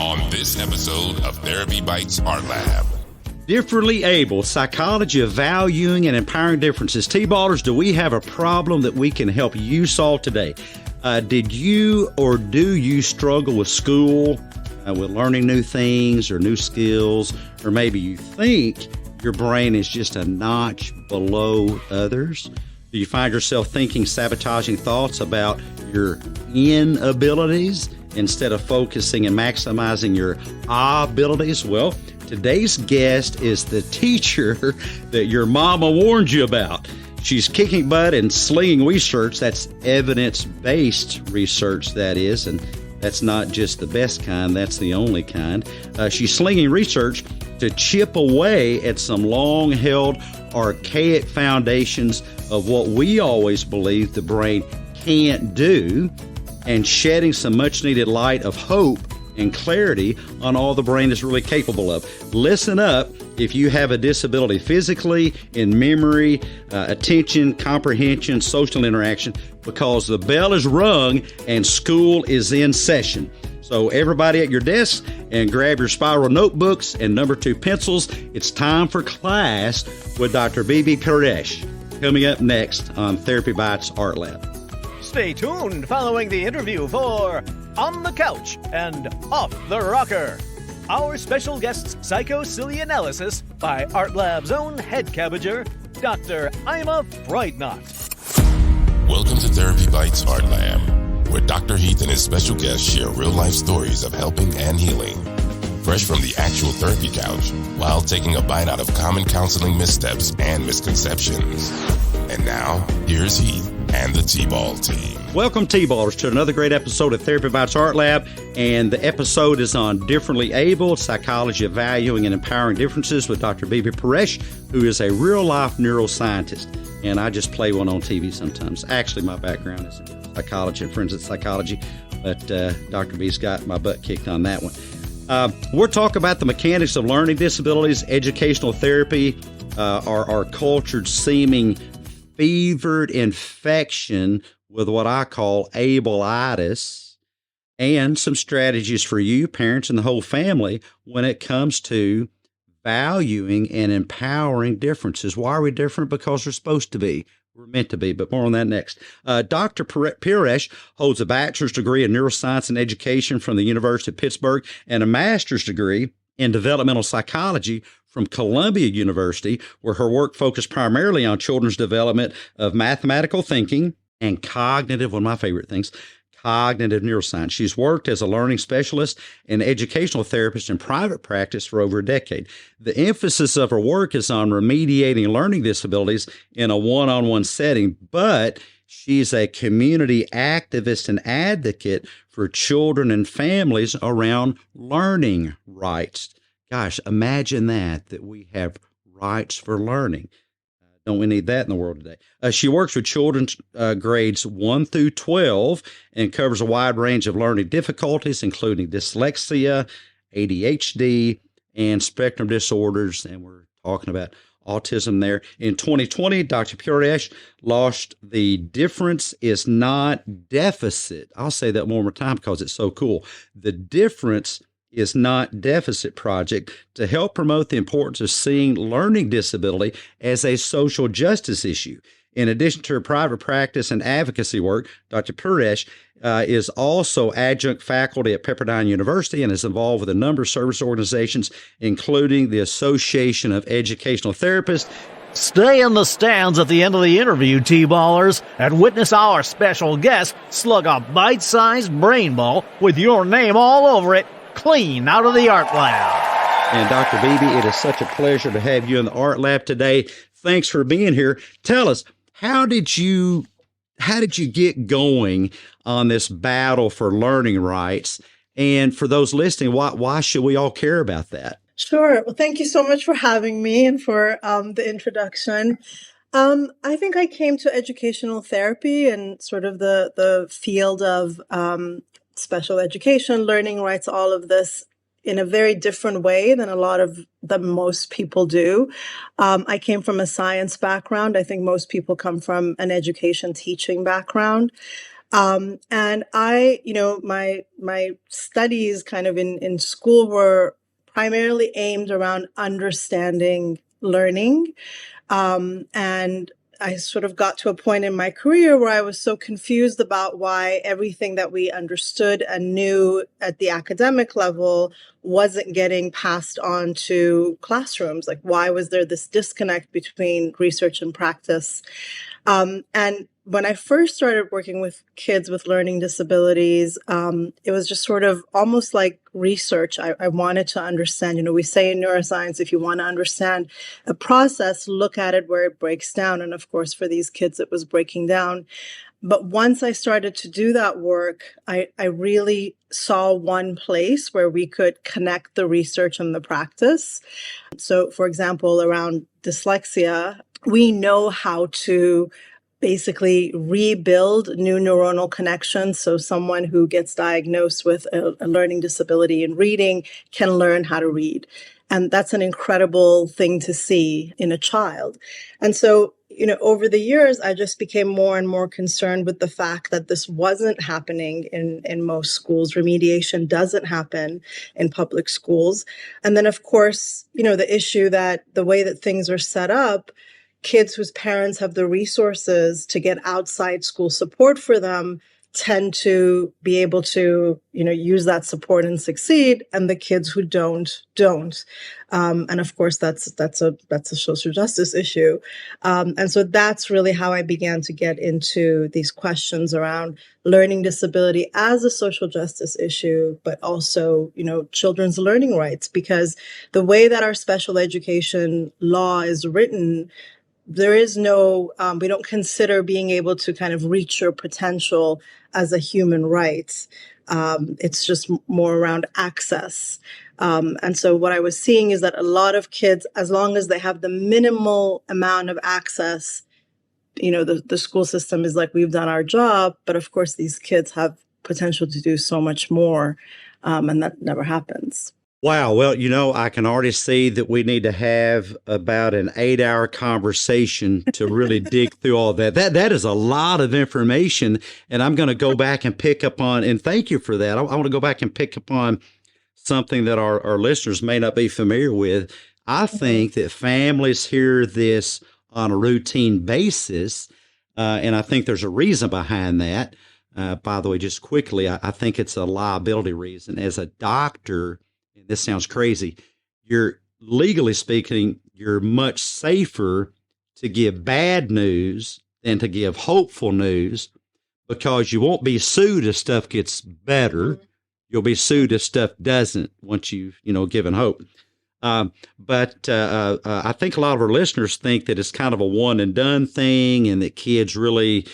on this episode of Therapy Bites Art Lab. Differently able, psychology of valuing and empowering differences. T-ballers, do we have a problem that we can help you solve today? Did you or do you struggle with school, with learning new things or new skills, or maybe you think your brain is just a notch below others? Do you find yourself thinking sabotaging thoughts about your inabilities instead of focusing and maximizing your abilities? Well, today's guest is the teacher that your mama warned you about. She's kicking butt and slinging research. That's evidence-based research, that is, and that's not just the best kind, that's the only kind. She's slinging research to chip away at some long-held archaic foundations of what we always believe the brain can't do, and shedding some much-needed light of hope and clarity on all the brain is really capable of. Listen up if you have a disability physically, in memory, attention, comprehension, social interaction, because the bell is rung and school is in session. So everybody at your desk, and grab your spiral notebooks and number 2 pencils. It's time for class with Dr. Bibi Pirayesh. Coming up next on Therapy Bites Art Lab. Stay tuned following the interview for On the Couch and Off the Rocker. Our special guest's psycho-silly analysis by Art Lab's own head cabbager, Dr. Ima Freudnot. Welcome to Therapy Bites Art Lab, where Dr. Heath and his special guests share real-life stories of helping and healing, fresh from the actual therapy couch, while taking a bite out of common counseling missteps and misconceptions. And now, here's Heath and the T-Ball team. Welcome, T-Ballers, to another great episode of Therapy Bites Art Lab, and the episode is on Differently Able, Psychology of Valuing and Empowering Differences with Dr. Bibi Pirayesh, who is a real-life neuroscientist, and I just play one on TV sometimes. Actually, my background is in psychology and forensic psychology, but Dr. B's got my butt kicked on that one. We're talking about the mechanics of learning disabilities, educational therapy, our cultured seeming fevered infection with what I call ableitis, and some strategies for you, parents, and the whole family when it comes to valuing and empowering differences. Why are we different? Because we're supposed to be. We're meant to be, but more on that next. Dr. Pirayesh holds a bachelor's degree in neuroscience and education from the University of Pittsburgh and a master's degree in developmental psychology from Columbia University, where her work focused primarily on children's development of mathematical thinking and cognitive, one of my favorite things, cognitive neuroscience. She's worked as a learning specialist and educational therapist in private practice for over a decade. The emphasis of her work is on remediating learning disabilities in a one-on-one setting, but she's a community activist and advocate for children and families around learning rights. Gosh, imagine that we have rights for learning. Don't we need that in the world today? She works with children grades 1 through 12 and covers a wide range of learning difficulties, including dyslexia, ADHD, and spectrum disorders. And we're talking about autism there. In 2020, Dr. Pirayesh launched the Difference is Not Deficit. I'll say that one more time because it's so cool. The Difference is Not Deficit project to help promote the importance of seeing learning disability as a social justice issue. In addition to her private practice and advocacy work, Dr. Pirayesh is also adjunct faculty at Pepperdine University and is involved with a number of service organizations, including the Association of Educational Therapists. Stay in the stands at the end of the interview, T-Ballers, and witness our special guest slug a bite-sized brain ball with your name all over it, clean out of the art lab. And Dr. Bibi, it is such a pleasure to have you in the art lab today. Thanks for being here. Tell us, how did you get going on this battle for learning rights? And for those listening, why should we all care about that? Sure. Well, thank you so much for having me and for the introduction. I think I came to educational therapy and sort of the field of special education, learning rights, all of this in a very different way than most people do. I came from a science background. I think most people come from an education teaching background. And my studies kind of in school were primarily aimed around understanding learning. And I sort of got to a point in my career where I was so confused about why everything that we understood and knew at the academic level wasn't getting passed on to classrooms. Like, why was there this disconnect between research and practice? And when I first started working with kids with learning disabilities, it was just sort of almost like research. I wanted to understand, we say in neuroscience, if you want to understand a process, look at it where it breaks down. And of course, for these kids, it was breaking down. But once I started to do that work, I really saw one place where we could connect the research and the practice. So, for example, around dyslexia, we know how to basically rebuild new neuronal connections. So someone who gets diagnosed with a learning disability in reading can learn how to read. And that's an incredible thing to see in a child. And so, over the years, I just became more and more concerned with the fact that this wasn't happening in most schools. Remediation doesn't happen in public schools. And then, of course, the issue that the way that things are set up, kids whose parents have the resources to get outside school support for them tend to be able to, use that support and succeed, and the kids who don't. And of course, that's a social justice issue. And so that's really how I began to get into these questions around learning disability as a social justice issue, but also, children's learning rights, because the way that our special education law is written, there is no, we don't consider being able to kind of reach your potential as a human right. It's just more around access. And so what I was seeing is that a lot of kids, as long as they have the minimal amount of access, the school system is like, we've done our job. But of course, these kids have potential to do so much more. And that never happens. Wow. Well, I can already see that we need to have about an 8-hour conversation to really dig through all that. That is a lot of information. And I'm going to go back and pick up on, and thank you for that. I want to go back and pick up on something that our listeners may not be familiar with. I think that families hear this on a routine basis. And I think there's a reason behind that. By the way, just quickly, I think it's a liability reason. As a doctor, this sounds crazy, you're legally speaking, you're much safer to give bad news than to give hopeful news, because you won't be sued if stuff gets better. You'll be sued if stuff doesn't once you've, given hope. But I think a lot of our listeners think that it's kind of a one and done thing, and that kids really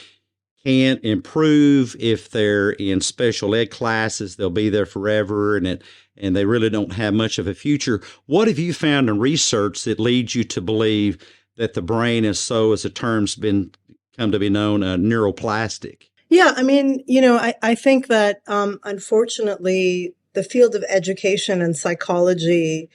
can't improve if they're in special ed classes. They'll be there forever, and they really don't have much of a future. What have you found in research that leads you to believe that the brain is, so as the term's come to be known, neuroplastic? Yeah, I mean, I think that unfortunately, the field of education and psychology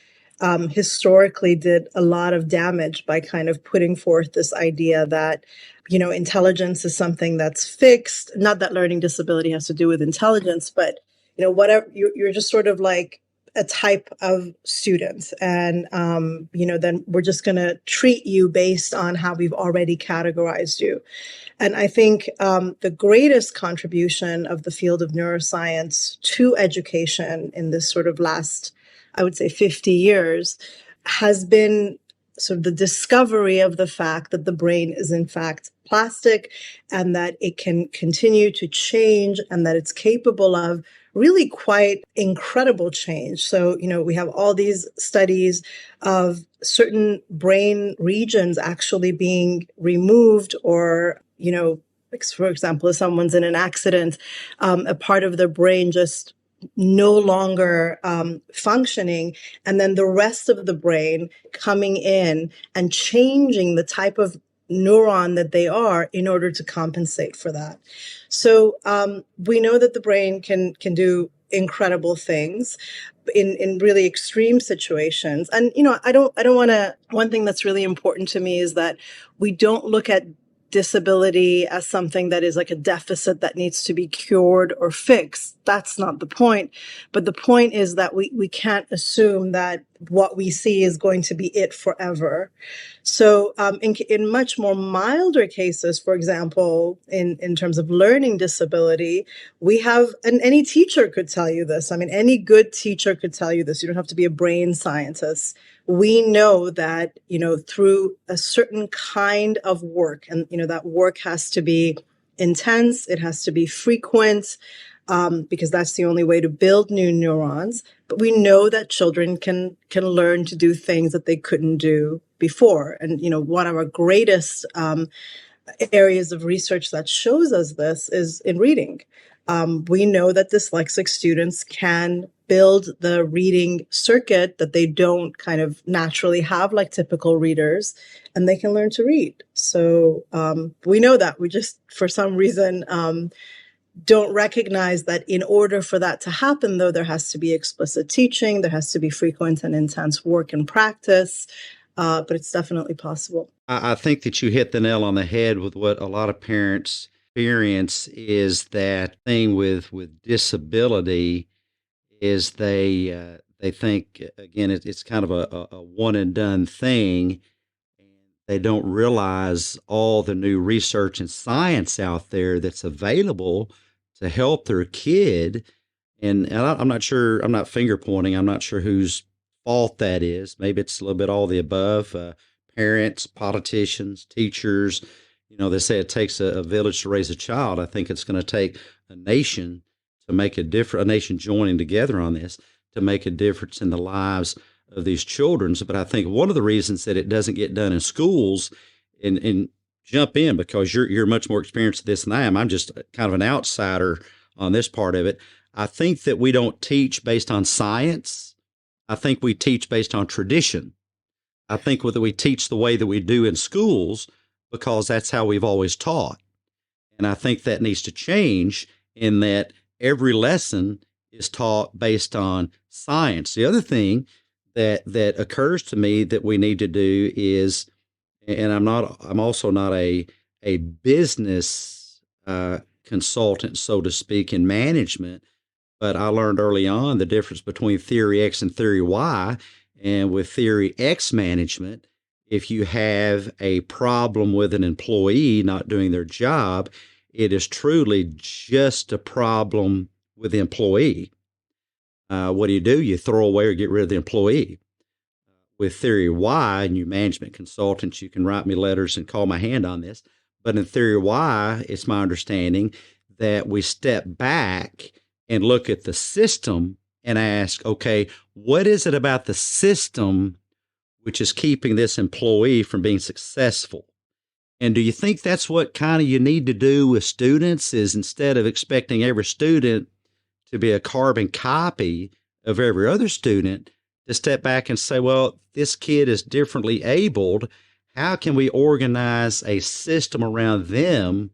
historically did a lot of damage by kind of putting forth this idea that, intelligence is something that's fixed. Not that learning disability has to do with intelligence, but, whatever, you're just sort of like a type of student. And, then we're just going to treat you based on how we've already categorized you. And I think the greatest contribution of the field of neuroscience to education in this sort of last, I would say, 50 years has been sort of the discovery of the fact that the brain is in fact plastic, and that it can continue to change, and that it's capable of really quite incredible change. So, we have all these studies of certain brain regions actually being removed, or, for example, if someone's in an accident, a part of their brain just no longer functioning, and then the rest of the brain coming in and changing the type of neuron that they are in order to compensate for that. So we know that the brain can do incredible things in really extreme situations. And I don't want to. One thing that's really important to me is that we don't look at disability as something that is like a deficit that needs to be cured or fixed. That's not the point. But the point is that we can't assume that what we see is going to be it forever. So in much more milder cases, for example, in terms of learning disability, we have, and any teacher could tell you this. I mean, any good teacher could tell you this. You don't have to be a brain scientist. We know that, through a certain kind of work, and, that work has to be intense, it has to be frequent, because that's the only way to build new neurons. But we know that children can learn to do things that they couldn't do before. And, one of our greatest areas of research that shows us this is in reading. We know that dyslexic students can build the reading circuit that they don't kind of naturally have like typical readers, and they can learn to read. So we know that. We just, for some reason, don't recognize that in order for that to happen, though, there has to be explicit teaching, there has to be frequent and intense work and practice, but it's definitely possible. I think that you hit the nail on the head with what a lot of parents experience is that thing with disability is they think, again, it's kind of a one and done thing. They don't realize all the new research and science out there that's available to help their kid. And I'm not sure, I'm not finger pointing, I'm not sure whose fault that is. Maybe it's a little bit all the above. Parents, politicians, teachers. They say it takes a village to raise a child. I think it's going to take a nation to make a nation joining together on this to make a difference in the lives of these children. But I think one of the reasons that it doesn't get done in schools, and jump in because you're much more experienced at this than I am. I'm just kind of an outsider on this part of it. I think that we don't teach based on science. I think we teach based on tradition. I think that we teach the way that we do in schools because that's how we've always taught. And I think that needs to change in that every lesson is taught based on science. The other thing that occurs to me that we need to do is, and I'm also not a business consultant, so to speak, in management, but I learned early on the difference between theory X and theory Y. And with theory X management, if you have a problem with an employee not doing their job, it is truly just a problem with the employee. What do? You throw away or get rid of the employee. With theory Y, and you management consultants, you can write me letters and call my hand on this. But in theory Y, it's my understanding that we step back and look at the system and ask, okay, what is it about the system which is keeping this employee from being successful? And do you think that's what kind of you need to do with students, is instead of expecting every student to be a carbon copy of every other student, to step back and say, well, this kid is differently abled. How can we organize a system around them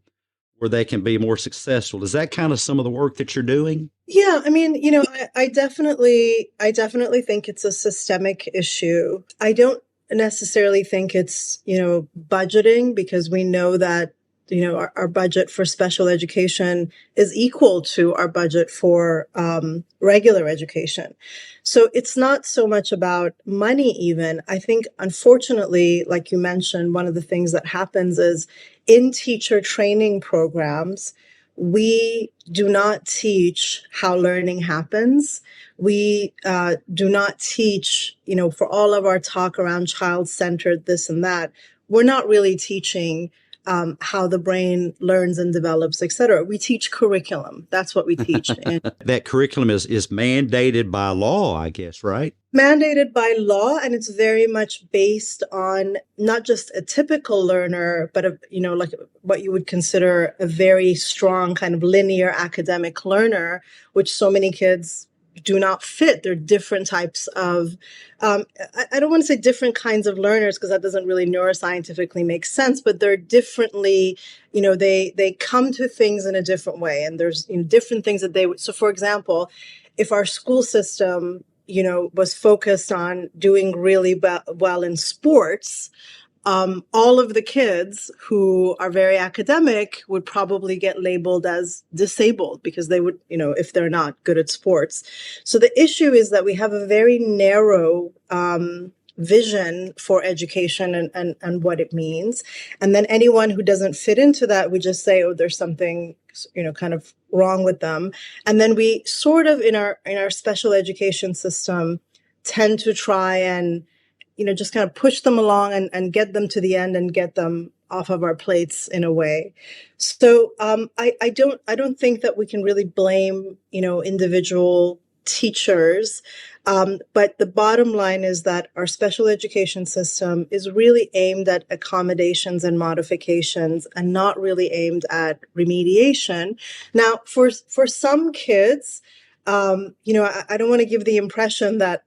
where they can be more successful? Is that kind of some of the work that you're doing? Yeah, I mean, I definitely think it's a systemic issue. I don't necessarily think it's, budgeting, because we know that, our budget for special education is equal to our budget for regular education. So it's not so much about money even. I think, unfortunately, like you mentioned, one of the things that happens is in teacher training programs, we do not teach how learning happens. We do not teach, for all of our talk around child-centered this and that, we're not really teaching how the brain learns and develops, et cetera. We teach curriculum. That's what we teach. And that curriculum is mandated by law, I guess, right? Mandated by law, and it's very much based on not just a typical learner, but like what you would consider a very strong kind of linear academic learner, which so many kids do not fit. They're different types of, I don't want to say different kinds of learners, because that doesn't really neuroscientifically make sense, but they're differently, they come to things in a different way. And there's different things that they would. So for example, if our school system, was focused on doing really well in sports, all of the kids who are very academic would probably get labeled as disabled because they would, if they're not good at sports. So the issue is that we have a very narrow vision for education and what it means. And then anyone who doesn't fit into that, we just say, oh, there's something, kind of wrong with them. And then we sort of in our special education system tend to try and just kind of push them along and get them to the end and get them off of our plates in a way. So I don't think that we can really blame, individual teachers. But the bottom line is that our special education system is really aimed at accommodations and modifications and not really aimed at remediation. Now, for some kids, I don't want to give the impression that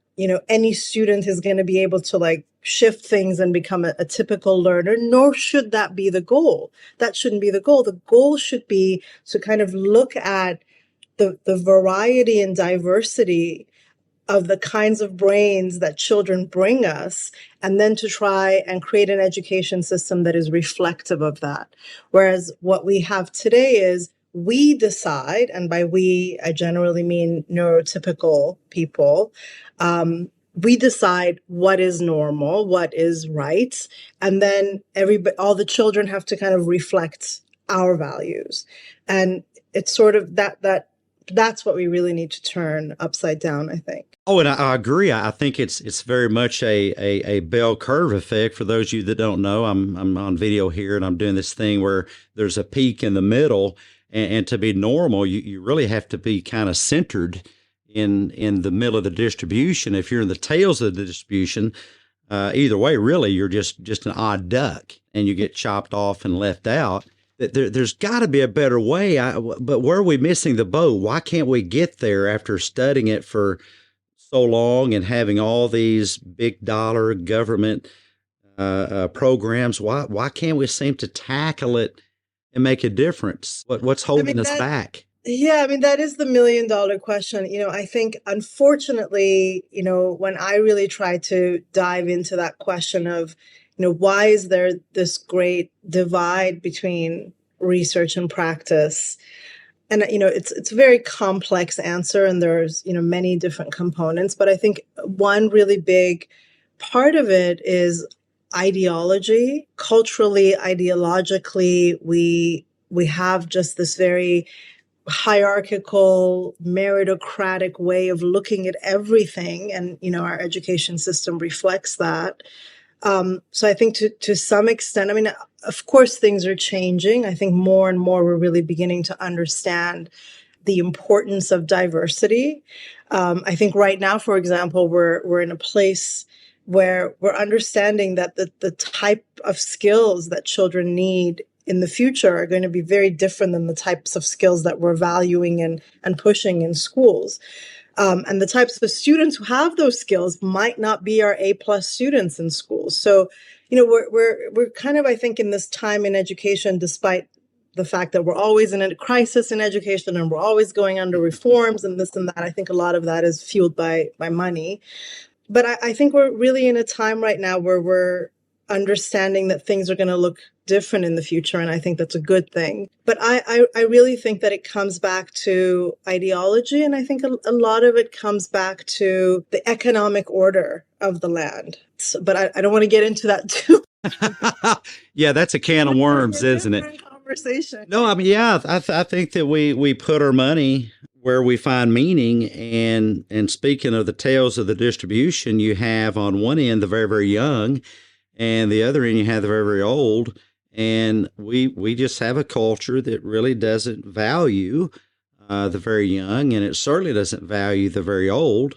any student is going to be able to shift things and become a typical learner, nor should that be the goal. That shouldn't be the goal. The goal should be to kind of look at the variety and diversity of the kinds of brains that children bring us, and then to try and create an education system that is reflective of that. Whereas what we have today is we decide, and by we, I generally mean neurotypical people, we decide what is normal, what is right, and then all the children have to kind of reflect our values. And it's sort of that's what we really need to turn upside down, I think. Oh, and I agree. I think it's very much a bell curve effect. For those of you that don't know, I'm on video here and I'm doing this thing where there's a peak in the middle, and to be normal, you really have to be kind of centered in the middle of the distribution. If you're in the tails of the distribution, either way, really, you're just an odd duck, and you get chopped off and left out. There's got to be a better way. But where are we missing the boat? Why can't we get there after studying it for so long and having all these big dollar government programs? Why can't we seem to tackle it and make a difference? What's holding us back? Yeah, that is the $1 million question. I think, unfortunately, when I really try to dive into that question of, why is there this great divide between research and practice? And, it's a very complex answer, and there's, many different components. But I think one really big part of it is ideology. Culturally, ideologically, we have just this very hierarchical, meritocratic way of looking at everything. And, our education system reflects that. So I think to some extent, of course, things are changing. I think more and more we're really beginning to understand the importance of diversity. I think right now, for example, we're in a place where we're understanding that the type of skills that children need in the future are going to be very different than the types of skills that we're valuing and pushing in schools. And the types of students who have those skills might not be our A+ students in schools. So, we're kind of, I think, in this time in education, despite the fact that we're always in a crisis in education and we're always going under reforms and this and that. I think a lot of that is fueled by money. But I think we're really in a time right now where we're understanding that things are going to look different in the future, and I think that's a good thing. But I really think that it comes back to ideology, and I think a lot of it comes back to the economic order of the land. So, but I don't want to get into that too. Yeah, that's a can of worms, isn't it? Conversation. No, I think that we put our money where we find meaning. And speaking of the tails of the distribution, you have on one end the very, very young, and the other end you have the very, very old. And we just have a culture that really doesn't value the very young, and it certainly doesn't value the very old.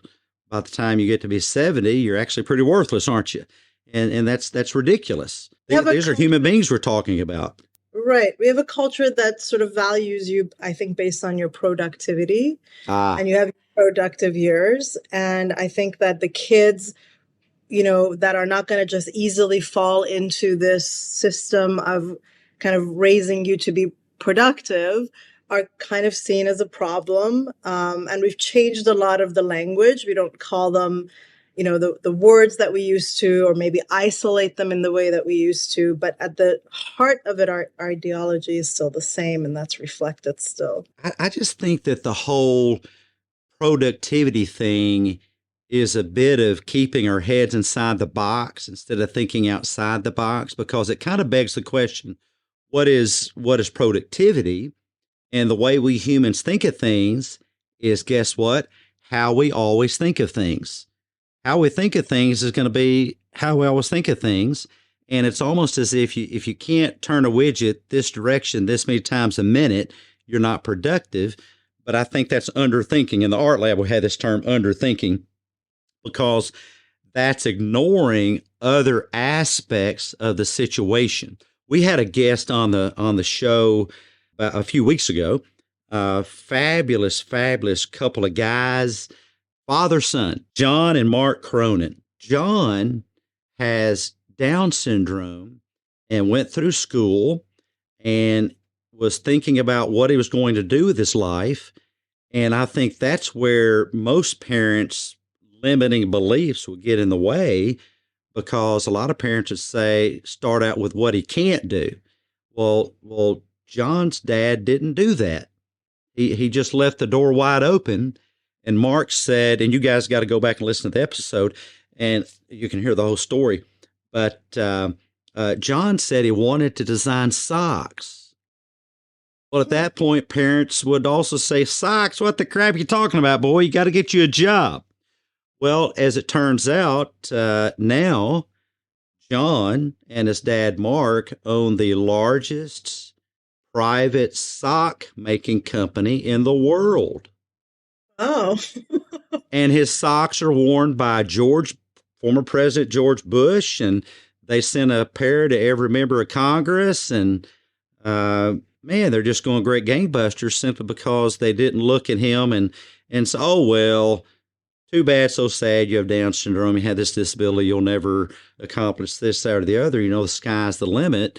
By the time you get to be 70, you're actually pretty worthless, aren't you? And that's ridiculous. These are human beings we're talking about. Right. We have a culture that sort of values you, I think, based on your productivity. And you have productive years. And I think that the kids, that are not going to just easily fall into this system of kind of raising you to be productive are kind of seen as a problem. And we've changed a lot of the language. We don't call them, the words that we used to, or maybe isolate them in the way that we used to. But at the heart of it, our ideology is still the same, and that's reflected still. I just think that the whole productivity thing is a bit of keeping our heads inside the box instead of thinking outside the box, because it kind of begs the question, what is productivity? And the way we humans think of things is, guess what? How we always think of things. How we think of things is going to be how we always think of things. And it's almost as if you can't turn a widget this direction this many times a minute, you're not productive. But I think that's underthinking. In the art lab, we had this term underthinking, because that's ignoring other aspects of the situation. We had a guest on the show a few weeks ago, fabulous couple of guys, father-son, John and Mark Cronin. John has Down syndrome and went through school and was thinking about what he was going to do with his life. And I think that's where most parents' limiting beliefs will get in the way, because a lot of parents would say, start out with what he can't do. Well, John's dad didn't do that. He just left the door wide open. And Mark said, and you guys got to go back and listen to the episode, and you can hear the whole story. But John said he wanted to design socks. Well, at that point, parents would also say, socks? What the crap are you talking about, boy? You got to get you a job. Well, as it turns out, now John and his dad, Mark, own the largest private sock making company in the world. Oh. And his socks are worn by former President George Bush, and they sent a pair to every member of Congress. And man, they're just going great gangbusters simply because they didn't look at him and say, oh, well, too bad, so sad, you have Down syndrome, you have this disability, you'll never accomplish this, that, or the other. The sky's the limit.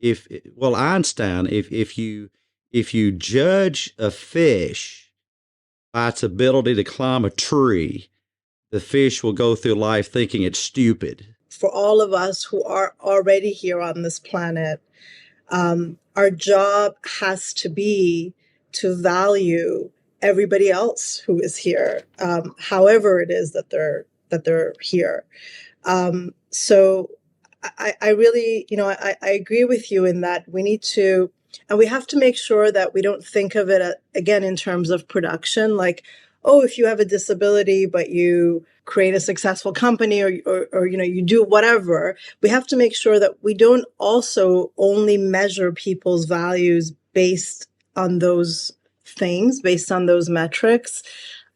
Einstein, if you judge a fish by its ability to climb a tree, the fish will go through life thinking it's stupid. For all of us who are already here on this planet, our job has to be to value everybody else who is here, however it is that they're here. So I really, I agree with you in that we need to, and we have to make sure that we don't think of it again in terms of production, like, oh, if you have a disability, but you create a successful company or you do whatever, we have to make sure that we don't also only measure people's values based on those things, based on those metrics.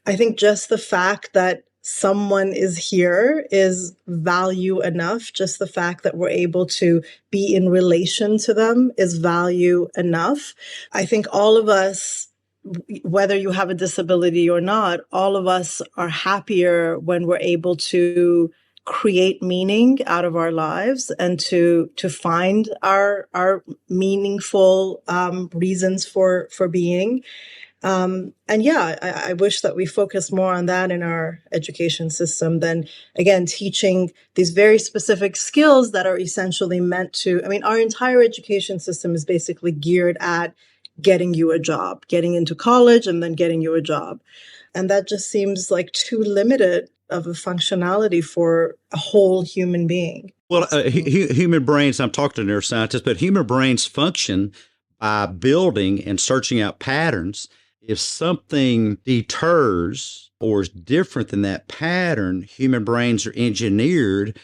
I think just the fact that someone is here is value enough. Just the fact that we're able to be in relation to them is value enough. I think all of us, whether you have a disability or not, all of us are happier when we're able to create meaning out of our lives and to find our meaningful reasons for being. I wish that we focus more on that in our education system than, again, teaching these very specific skills that are essentially meant to, our entire education system is basically geared at getting you a job, getting into college and then getting you a job. And that just seems like too limited of a functionality for a whole human being. Well, human brains, I'm talking to neuroscientists, but human brains function by building and searching out patterns. If something deters or is different than that pattern, human brains are engineered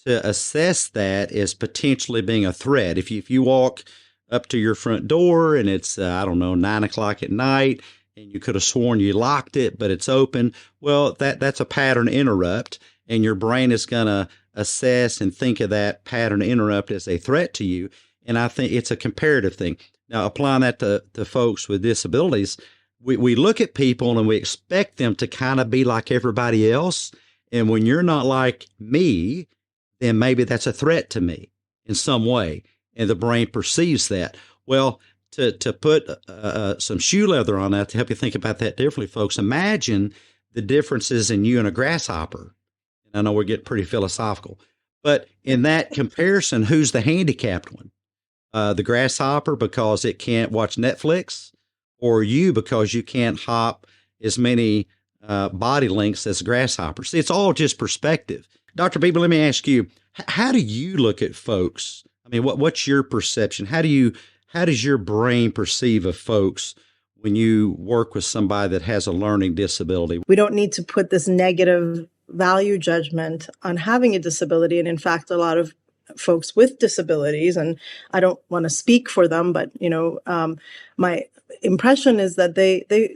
to assess that as potentially being a threat. If you walk up to your front door and it's, 9 o'clock at night, and you could have sworn you locked it, but it's open, well, that's a pattern interrupt, and your brain is going to assess and think of that pattern interrupt as a threat to you. And I think it's a comparative thing. Now, applying that to folks with disabilities, we look at people and we expect them to kind of be like everybody else. And when you're not like me, then maybe that's a threat to me in some way. And the brain perceives that. Well, to put some shoe leather on that to help you think about that differently, folks, imagine the differences in you and a grasshopper. I know we're getting pretty philosophical, but in that comparison, who's the handicapped one? The grasshopper because it can't watch Netflix, or you because you can't hop as many body lengths as a grasshopper? See, it's all just perspective. Dr. Bibi, let me ask you, how do you look at folks? I mean, what's your perception? How does your brain perceive of folks when you work with somebody that has a learning disability? We don't need to put this negative value judgment on having a disability. And in fact, a lot of folks with disabilities, and I don't want to speak for them, but my impression is that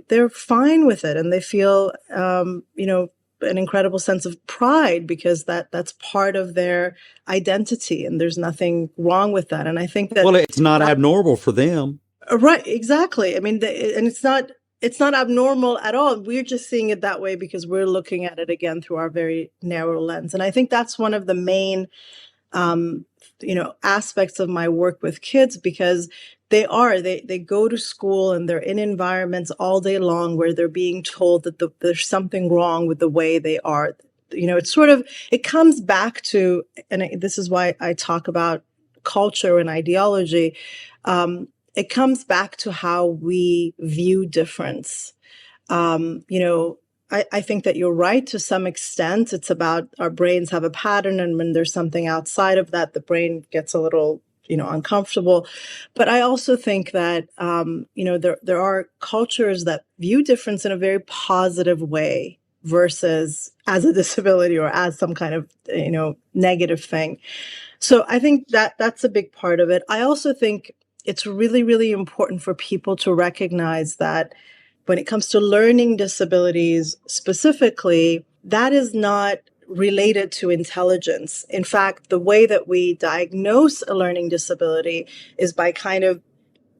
they're fine with it, and they feel an incredible sense of pride because that's part of their identity, and there's nothing wrong with that. And I think that it's not abnormal for them, right? Exactly. I mean, and it's not abnormal at all. We're just seeing it that way because we're looking at it again through our very narrow lens. And I think that's one of the main aspects of my work with kids, because they go to school and they're in environments all day long where they're being told that there's something wrong with the way they are. It comes back to, and this is why I talk about culture and ideology. It comes back to how we view difference. I think that you're right to some extent. It's about our brains have a pattern, and when there's something outside of that, the brain gets a little, uncomfortable. But I also think that, there are cultures that view difference in a very positive way versus as a disability or as some kind of, negative thing. So I think that that's a big part of it. I also think it's really, really important for people to recognize that when it comes to learning disabilities specifically, that is not related to intelligence. In fact, the way that we diagnose a learning disability is by kind of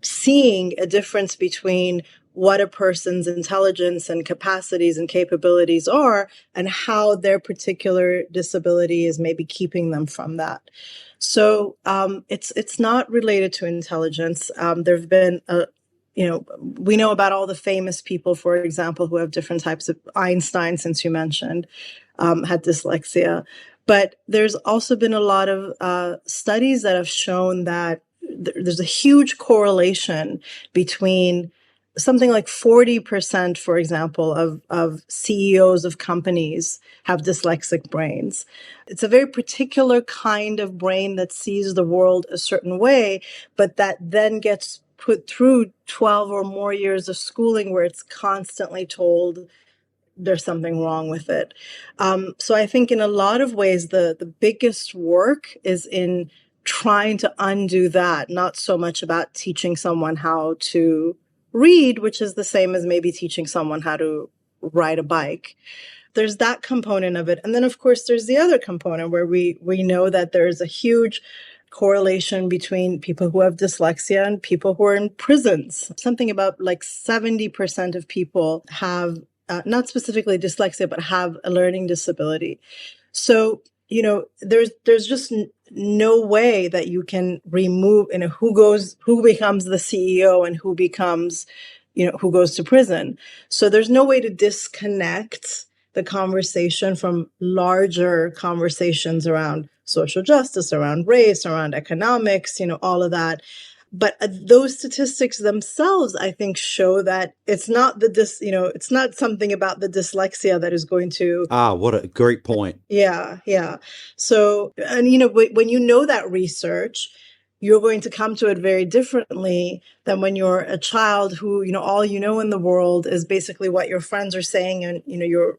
seeing a difference between what a person's intelligence and capacities and capabilities are and how their particular disability is maybe keeping them from that. So it's not related to intelligence. There have been we know about all the famous people, for example, who have different types of Einstein, since you mentioned, had dyslexia. But there's also been a lot of studies that have shown that there's a huge correlation between something like 40%, for example, of CEOs of companies have dyslexic brains. It's a very particular kind of brain that sees the world a certain way, but that then gets put through 12 or more years of schooling where it's constantly told there's something wrong with it. So I think in a lot of ways, the biggest work is in trying to undo that, not so much about teaching someone how to read, which is the same as maybe teaching someone how to ride a bike. There's that component of it. And then, of course, there's the other component where we know that there's a huge correlation between people who have dyslexia and people who are in prisons. Something about like 70% of people have, not specifically dyslexia, but have a learning disability. So, there's just no way that you can remove, who becomes the CEO and who becomes, who goes to prison. So there's no way to disconnect the conversation from larger conversations around social justice, around race, around economics, all of that. But those statistics themselves, I think, show that it's not it's not something about the dyslexia that is going to. What a great point. Yeah. So, and when you know that research, you're going to come to it very differently than when you're a child who, all you know in the world is basically what your friends are saying and,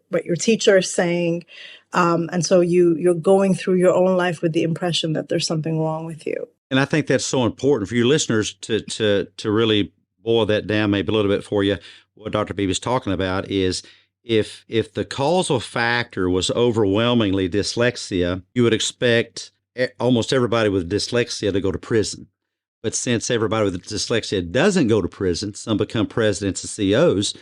what your teacher is saying. And so you're going through your own life with the impression that there's something wrong with you. And I think that's so important for your listeners to really boil that down maybe a little bit for you. What Dr. Bibi is talking about is if the causal factor was overwhelmingly dyslexia, you would expect almost everybody with dyslexia to go to prison. But since everybody with dyslexia doesn't go to prison, some become presidents and CEOs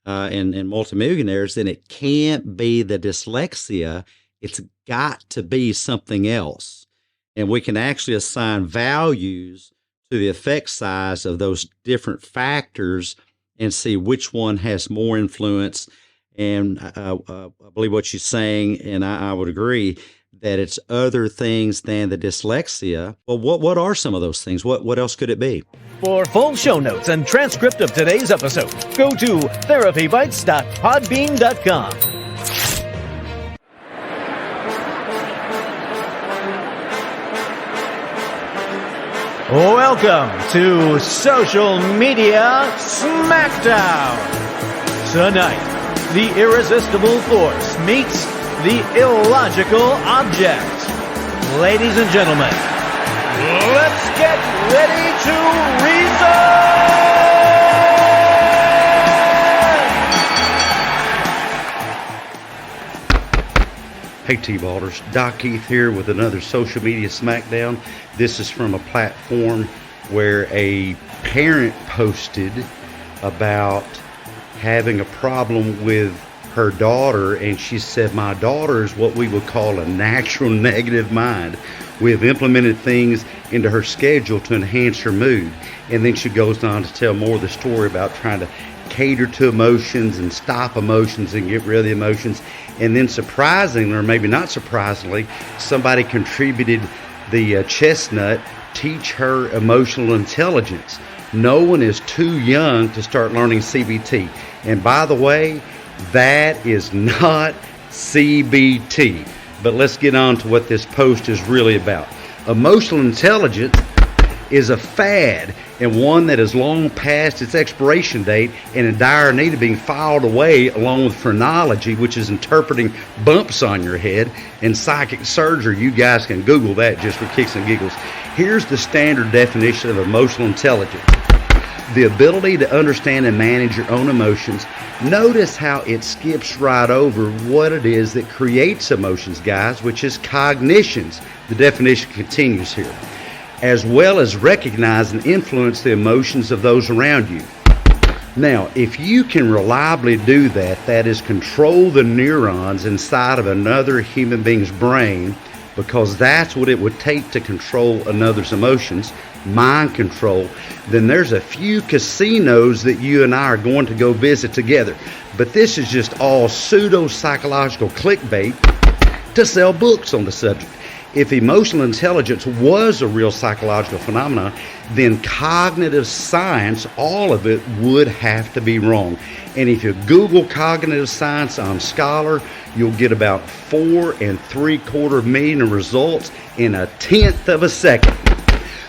and multimillionaires, then it can't be the dyslexia. It's got to be something else. And we can actually assign values to the effect size of those different factors and see which one has more influence. And I believe what she's saying, and I would agree, that it's other things than the dyslexia. Well, what are some of those things? What else could it be? For full show notes and transcript of today's episode, go to therapybites.podbean.com. Welcome to Social Media Smackdown. Tonight, the irresistible force meets the illogical object. Ladies and gentlemen, let's get ready to reason! Hey T-Ballers, Doc Heath here with another Social Media Smackdown. This is from a platform where a parent posted about having a problem with her daughter, and she said, my daughter is what we would call a natural negative mind. We have implemented things into her schedule to enhance her mood. And then she goes on to tell more of the story about trying to cater to emotions and stop emotions and get rid of the emotions. And then surprisingly, or maybe not surprisingly, somebody contributed the chestnut, teach her emotional intelligence. No one is too young to start learning CBT. And by the way, that is not CBT. But let's get on to what this post is really about. Emotional intelligence is a fad, and one that is long past its expiration date and in dire need of being filed away, along with phrenology, which is interpreting bumps on your head, and psychic surgery. You guys can Google that just for kicks and giggles. Here's the standard definition of emotional intelligence: the ability to understand and manage your own emotions. Notice how it skips right over what it is that creates emotions, guys, which is cognitions. The definition continues here. As well as recognize and influence the emotions of those around you. Now, if you can reliably do that, that is control the neurons inside of another human being's brain, because that's what it would take to control another's emotions, mind control, then there's a few casinos that you and I are going to go visit together. But this is just all pseudo-psychological clickbait to sell books on the subject. If emotional intelligence was a real psychological phenomenon, then cognitive science, all of it, would have to be wrong. And if you Google cognitive science on Scholar, you'll get about 4.75 million results in 1/10 of a second.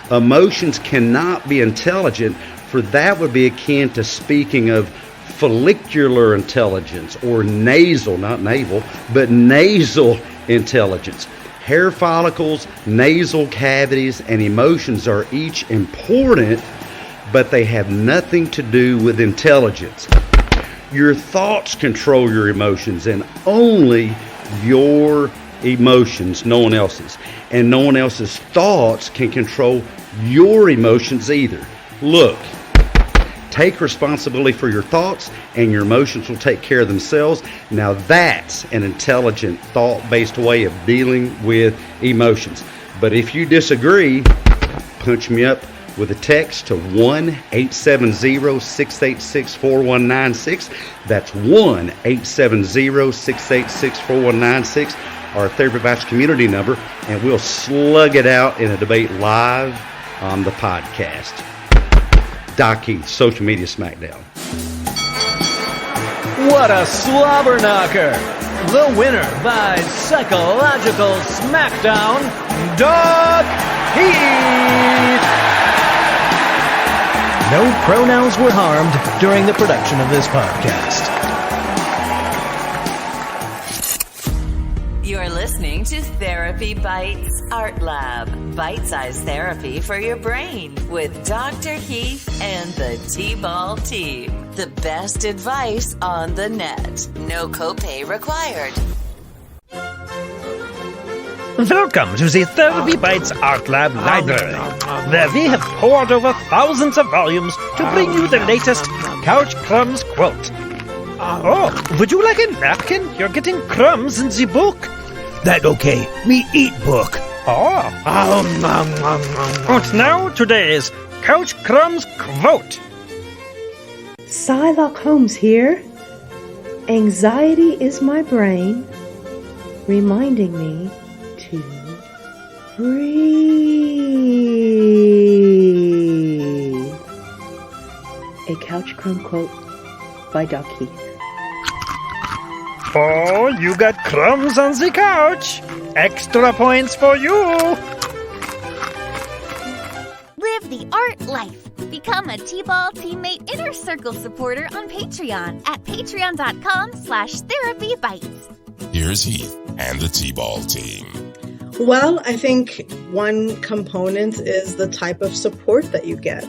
Emotions cannot be intelligent, for that would be akin to speaking of follicular intelligence, or nasal, not naval, but nasal intelligence. Hair follicles, nasal cavities, and emotions are each important, but they have nothing to do with intelligence. Your thoughts control your emotions, and only your emotions, no one else's. And no one else's thoughts can control your emotions either. Look, take responsibility for your thoughts, and your emotions will take care of themselves. Now that's an intelligent, thought-based way of dealing with emotions. But if you disagree, punch me up with a text to 1-870-686-4196. That's 1-870-686-4196, our Therapy Bites community number, and we'll slug it out in a debate live on the podcast. Doc Heath, Social Media Smackdown. What a slobber knocker! The winner by Psychological Smackdown, Doc Heath! No pronouns were harmed during the production of this podcast. You're listening to Therapy Bites Art Lab, bite-sized therapy for your brain with Dr. Heath and the T-Ball T. The best advice on the net. No copay required. Welcome to the Therapy Bites Art Lab Library, where we have poured over thousands of volumes to bring you the latest CouchCrumbs quote. Oh, would you like a napkin? You're getting crumbs in the book. That okay. Me eat book. Oh. And now today's CouchCrumbs quote. Shylock Holmes here. Anxiety is my brain reminding me to breathe. A CouchCrumb quote by Doc Heath. Oh, you got crumbs on the couch. Extra points for you. Live the art life. Become a T-Ball Teammate Inner Circle supporter on Patreon at patreon.com/therapybites. Here's Heath and the T-Ball team. Well, I think one component is the type of support that you get.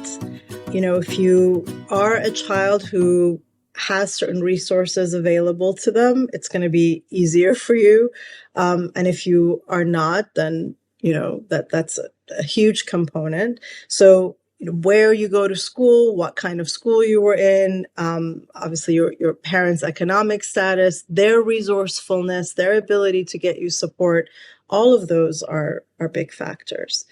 If you are a child who has certain resources available to them, it's going to be easier for you. And if you are not, then, that's a huge component. So, where you go to school, what kind of school you were in, obviously your parents' economic status, their resourcefulness, their ability to get you support, all of those are big factors.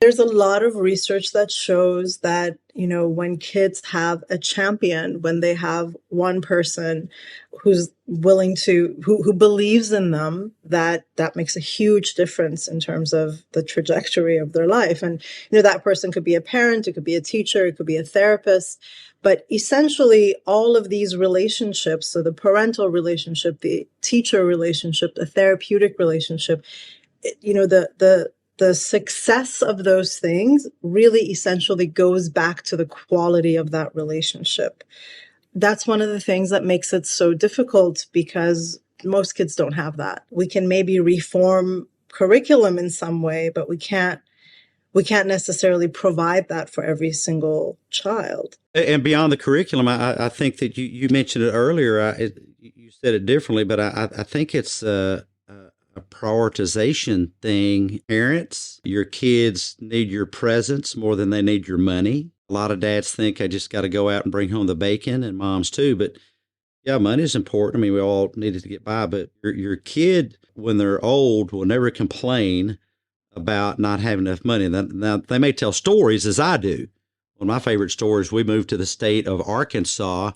There's a lot of research that shows that, when kids have a champion, when they have one person who's willing to, who believes in them, that makes a huge difference in terms of the trajectory of their life. And, that person could be a parent, it could be a teacher, it could be a therapist. But essentially, all of these relationships, so the parental relationship, the teacher relationship, the therapeutic relationship, the success of those things really essentially goes back to the quality of that relationship. That's one of the things that makes it so difficult, because most kids don't have that. We can maybe reform curriculum in some way, but we can't necessarily provide that for every single child. And beyond the curriculum, I think that you mentioned it earlier. You said it differently, but I think it's a prioritization thing. Parents, your kids need your presence more than they need your money. A lot of dads think I just got to go out and bring home the bacon, and moms too. But yeah, money is important. I mean, we all needed to get by, but your kid, when they're old, will never complain about not having enough money. Now, they may tell stories, as I do. One of my favorite stories, we moved to the state of Arkansas,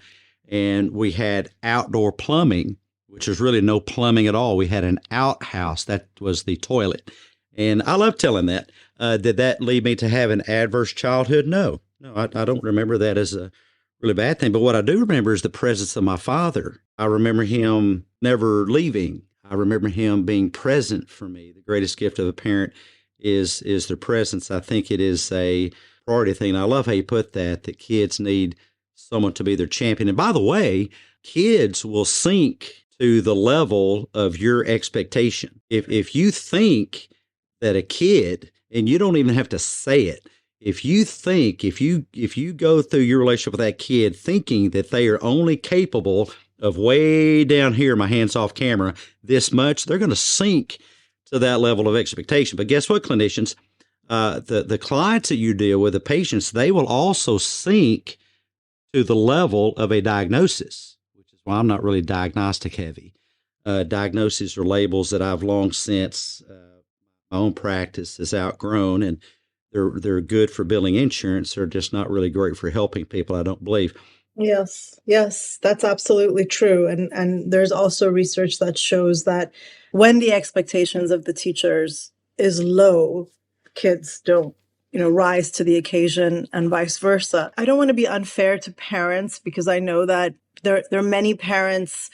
and we had outdoor plumbing, which was really no plumbing at all. We had an outhouse. That was the toilet. And I love telling that. Did that lead me to have an adverse childhood? No, I don't remember that as a really bad thing. But what I do remember is the presence of my father. I remember him never leaving. I remember him being present for me. The greatest gift of a parent is their presence. I think it is a priority thing. And I love how you put that kids need someone to be their champion. And by the way, kids will sink to the level of your expectation. If you think that a kid, and you don't even have to say it, if you go through your relationship with that kid thinking that they are only capable of way down here, my hands off camera, this much, they're going to sink to that level of expectation. But guess what, clinicians? The clients that you deal with, the patients, they will also sink to the level of a diagnosis, which is why I'm not really diagnostic heavy. Diagnoses are labels that I've long since, my own practice has outgrown, and they're good for billing insurance. They're just not really great for helping people, I don't believe. Yes, that's absolutely true. And there's also research that shows that when the expectations of the teachers is low, kids don't, rise to the occasion, and vice versa. I don't want to be unfair to parents, because I know that there are many parents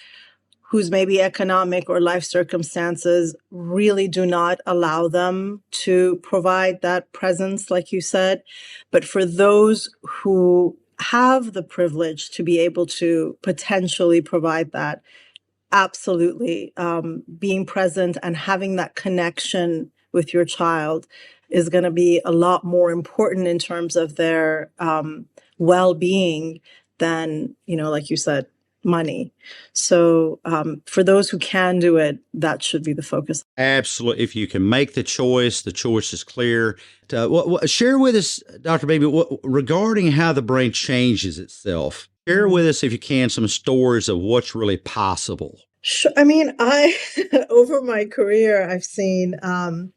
whose maybe economic or life circumstances really do not allow them to provide that presence, like you said. But for those who have the privilege to be able to potentially provide that, absolutely, being present and having that connection with your child is going to be a lot more important in terms of their well-being than, like you said, money. So for those who can do it, that should be the focus. Absolutely. If you can make the choice is clear. Share with us, Dr. Bibi, regarding how the brain changes itself. Share with us, if you can, some stories of what's really possible. Sure. I mean, over my career, I've seen, I've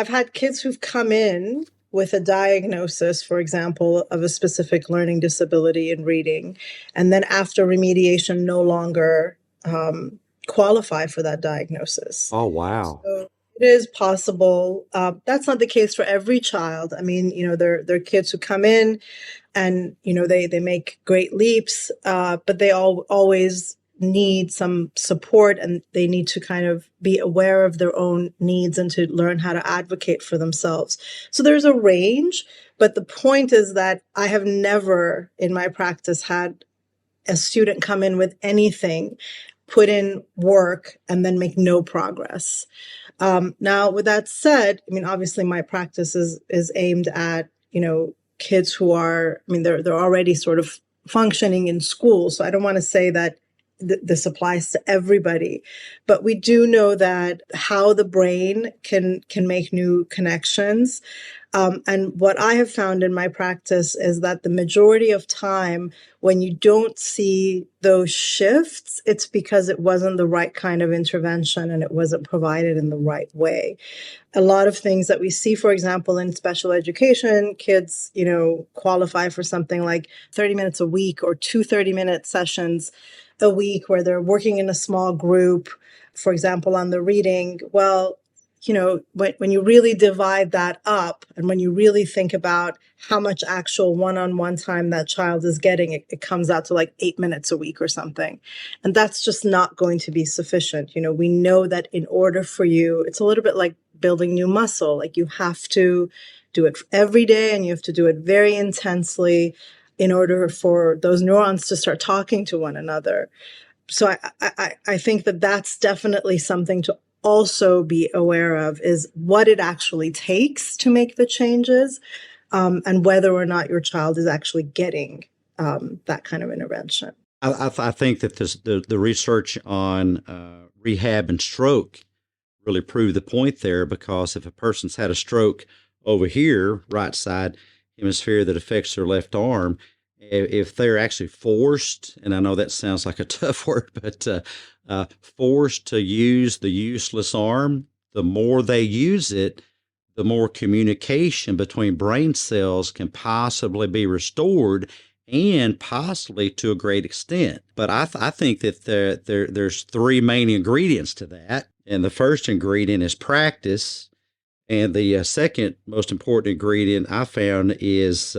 had kids who've come in with a diagnosis, for example, of a specific learning disability in reading, and then after remediation no longer qualify for that diagnosis. Oh, wow. So it is possible. That's not the case for every child. I mean, there are kids who come in and, they make great leaps, but they always need some support, and they need to kind of be aware of their own needs and to learn how to advocate for themselves. So there's a range, but the point is that I have never in my practice had a student come in with anything, put in work, and then make no progress. Now, with that said, I mean, obviously my practice is aimed at, kids who are, I mean, they're already sort of functioning in school. So I don't want to say that this applies to everybody, but we do know that how the brain can make new connections. And what I have found in my practice is that the majority of time when you don't see those shifts, it's because it wasn't the right kind of intervention and it wasn't provided in the right way. A lot of things that we see, for example, in special education, kids, qualify for something like 30 minutes a week or 2 30-minute sessions a week where they're working in a small group, for example, on the reading. Well, when you really divide that up and when you really think about how much actual one-on-one time that child is getting, it comes out to like 8 minutes a week or something. And that's just not going to be sufficient. We know that in order for you, it's a little bit like building new muscle. Like you have to do it every day and you have to do it very intensely in order for those neurons to start talking to one another. So I think that that's definitely something to also be aware of, is what it actually takes to make the changes, and whether or not your child is actually getting that kind of intervention. I think that the research on rehab and stroke really proved the point there, because if a person's had a stroke over here, right side hemisphere that affects their left arm, if they're actually forced, and I know that sounds like a tough word, but forced to use the useless arm, the more they use it, the more communication between brain cells can possibly be restored, and possibly to a great extent. But I think that there's 3 main ingredients to that. And the first ingredient is practice. And the second most important ingredient I found is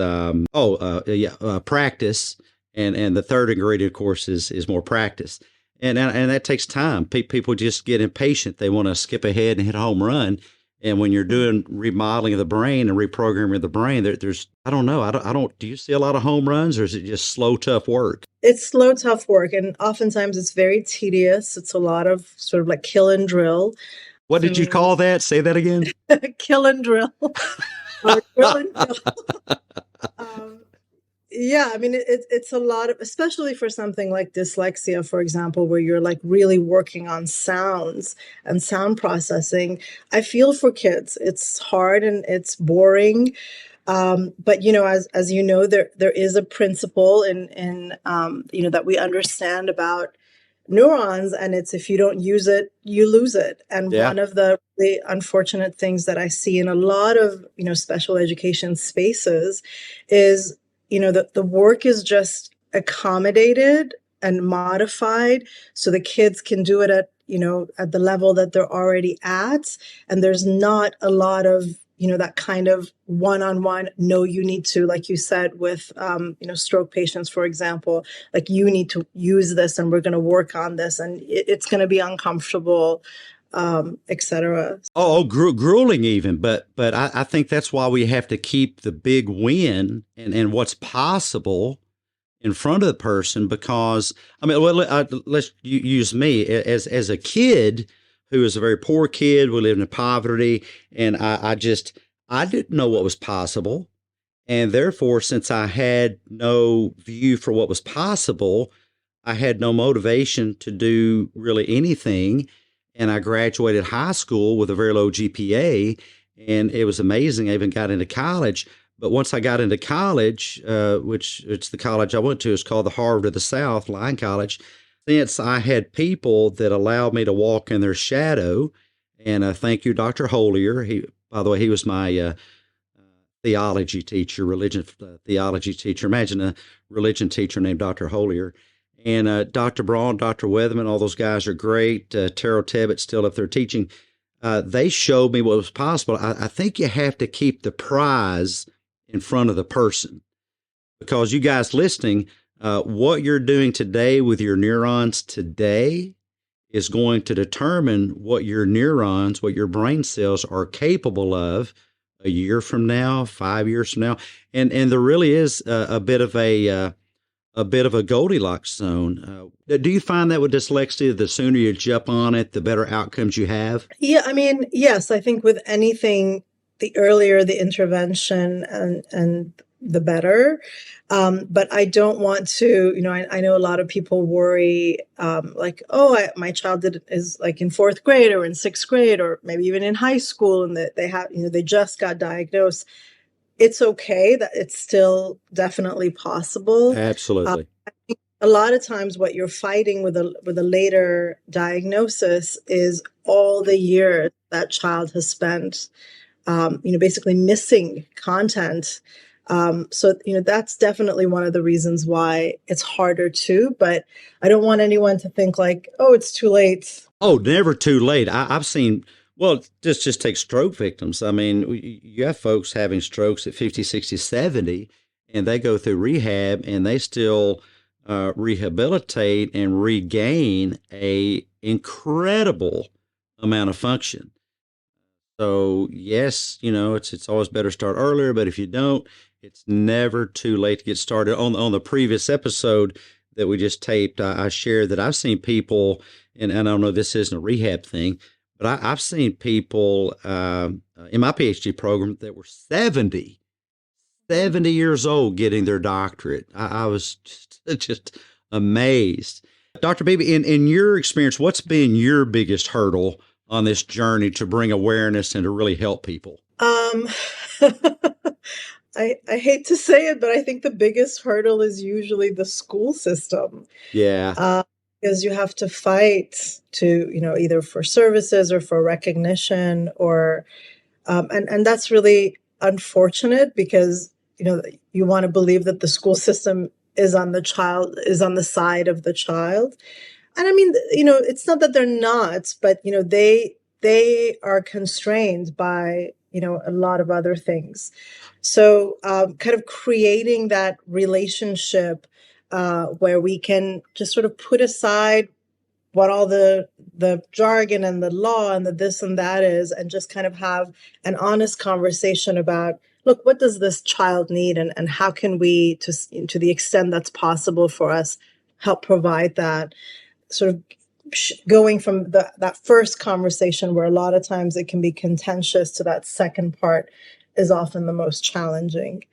practice. And the third ingredient, of course, is more practice. And that takes time. People just get impatient. They want to skip ahead and hit a home run. And when you're doing remodeling of the brain and reprogramming of the brain, there's I don't know. Do you see a lot of home runs, or is it just slow, tough work? It's slow, tough work. And oftentimes it's very tedious. It's a lot of sort of like kill and drill. What did you call that? Say that again. Kill and drill. Or drill and kill. Yeah, I mean, it's a lot of, especially for something like dyslexia, for example, where you're like really working on sounds and sound processing. I feel for kids. It's hard and it's boring. But, as you know, there is a principle in that we understand about neurons, and it's if you don't use it, you lose it. And one of the unfortunate things that I see in a lot of, special education spaces is, the work is just accommodated and modified so the kids can do it at the level that they're already at. And there's not a lot of, that kind of one-on-one, no, you need to, like you said, with, stroke patients, for example, like you need to use this and we're going to work on this and it's going to be uncomfortable, etc. Grueling even, but I think that's why we have to keep the big win and what's possible in front of the person, because let's use me as a kid who was a very poor kid. We lived in poverty, and I didn't know what was possible, and therefore, since I had no view for what was possible, I had no motivation to do really anything. And I graduated high school with a very low GPA, and it was amazing. I even got into college. But once I got into college, which it's the college I went to, it's called the Harvard of the South, Lyon College. Since I had people that allowed me to walk in their shadow, and thank you, Dr. Holier. By the way, he was my theology teacher, religion theology teacher. Imagine a religion teacher named Dr. Holier. And Dr. Braun, Dr. Weatherman, all those guys are great. Terrell Tebbett still up there teaching. They showed me what was possible. I think you have to keep the prize in front of the person, because you guys listening, what you're doing today with your neurons today is going to determine what your neurons, what your brain cells are capable of a year from now, 5 years from now. And there really is a bit of a Goldilocks zone. Do you find that with dyslexia, the sooner you jump on it, the better outcomes you have? Yeah, I mean, yes, I think with anything, the earlier the intervention and the better. But I don't want to, I know a lot of people worry, like, my child is like in 4th grade or in 6th grade, or maybe even in high school, and that they have, they just got diagnosed. It's okay, that it's still definitely possible. Absolutely. I think a lot of times what you're fighting with a later diagnosis is all the years that child has spent, basically missing content. So that's definitely one of the reasons why it's harder too. But I don't want anyone to think like, oh, it's too late. Oh, never too late. I've seen. Well, just take stroke victims. I mean, you have folks having strokes at 50, 60, 70, and they go through rehab and they still rehabilitate and regain a incredible amount of function. So yes, it's always better to start earlier, but if you don't, it's never too late to get started. On the previous episode that we just taped, I shared that I've seen people, and I don't know, this isn't a rehab thing, but I've seen people in my PhD program that were 70 years old getting their doctorate. I was just amazed. Dr. Bibi, in your experience, what's been your biggest hurdle on this journey to bring awareness and to really help people? I hate to say it, but I think the biggest hurdle is usually the school system. Yeah. Because you have to fight to, either for services or for recognition, or, and that's really unfortunate, because, you want to believe that the school system is on the side of the child. And I mean, it's not that they're not, but, they are constrained by, a lot of other things. So kind of creating that relationship where we can just sort of put aside what all the jargon and the law and the this and that is, and just kind of have an honest conversation about, look, what does this child need, and how can we, to the extent that's possible for us, help provide that, sort of going from that first conversation, where a lot of times it can be contentious, to that second part is often the most challenging.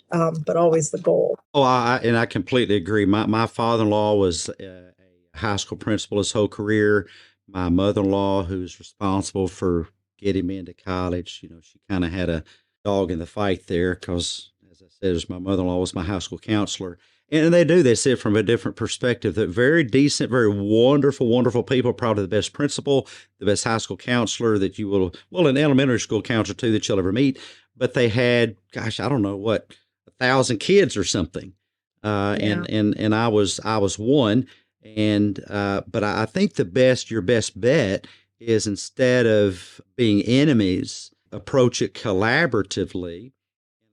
But always the goal. Oh, I completely agree. My father-in-law was a high school principal his whole career. My mother-in-law, who's responsible for getting me into college, she kind of had a dog in the fight there, because, as I said, my mother-in-law was my high school counselor. And they see it from a different perspective. They're very decent, very wonderful, wonderful people, probably the best principal, the best high school counselor that you will, an elementary school counselor too, that you'll ever meet. But they had, gosh, I don't know what, 1,000 kids or something. And I was one. And, but I think your best bet is, instead of being enemies, approach it collaboratively.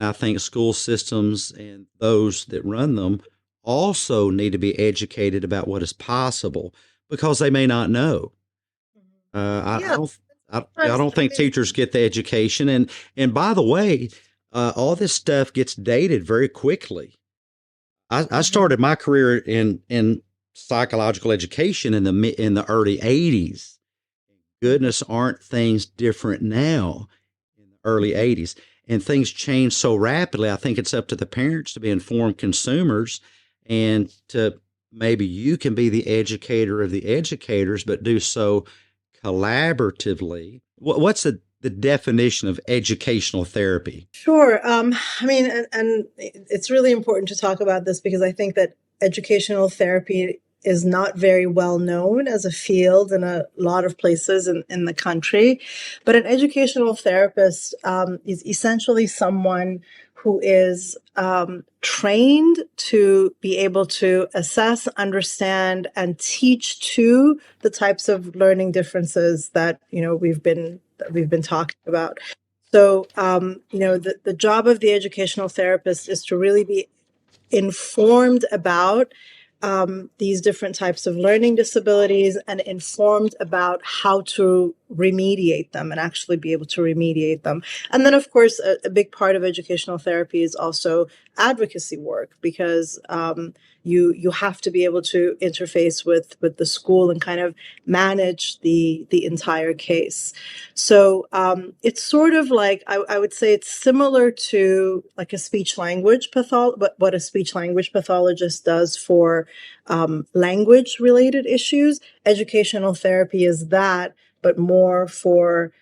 And I think school systems and those that run them also need to be educated about what is possible, because they may not know. I don't think teachers get the education. And by the way, all this stuff gets dated very quickly. I started my career in psychological education in the early 80s. Goodness, aren't things different now in the early 80s? And things change so rapidly. I think it's up to the parents to be informed consumers, and to maybe you can be the educator of the educators, but do so collaboratively. What's the definition of educational therapy? Sure. I mean, and it's really important to talk about this, because I think that educational therapy is not very well known as a field in a lot of places in the country. But an educational therapist is essentially someone who is trained to be able to assess, understand, and teach to the types of learning differences that we've been talking about. So the job of the educational therapist is to really be informed about these different types of learning disabilities and informed about how to remediate them and actually be able to remediate them. And then, of course, a big part of educational therapy is also advocacy work, because you have to be able to interface with the school and kind of manage the entire case. So it's sort of like, I would say it's similar to like a speech language what a speech language pathologist does for language related issues. Educational therapy is that, but more for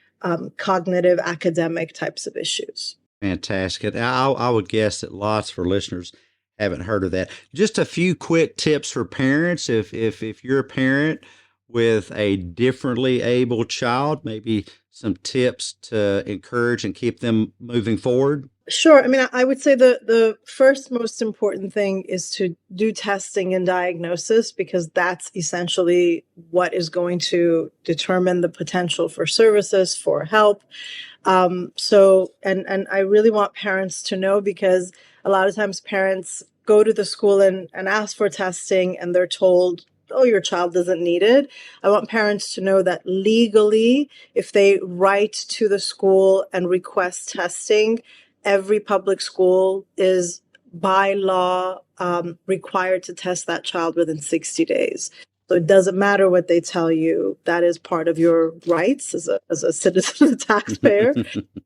cognitive academic types of issues. Fantastic. I would guess that lots of our listeners haven't heard of that. Just a few quick tips for parents. If you're a parent with a differently able child, maybe some tips to encourage and keep them moving forward. Sure. I mean, I would say the first most important thing is to do testing and diagnosis, because that's essentially what is going to determine the potential for services, for help. So I really want parents to know, because a lot of times parents go to the school and ask for testing and they're told, oh, your child doesn't need it. I want parents to know that legally, if they write to the school and request testing, every public school is by law required to test that child within 60 days. So it doesn't matter what they tell you. That is part of your rights as a citizen, a taxpayer.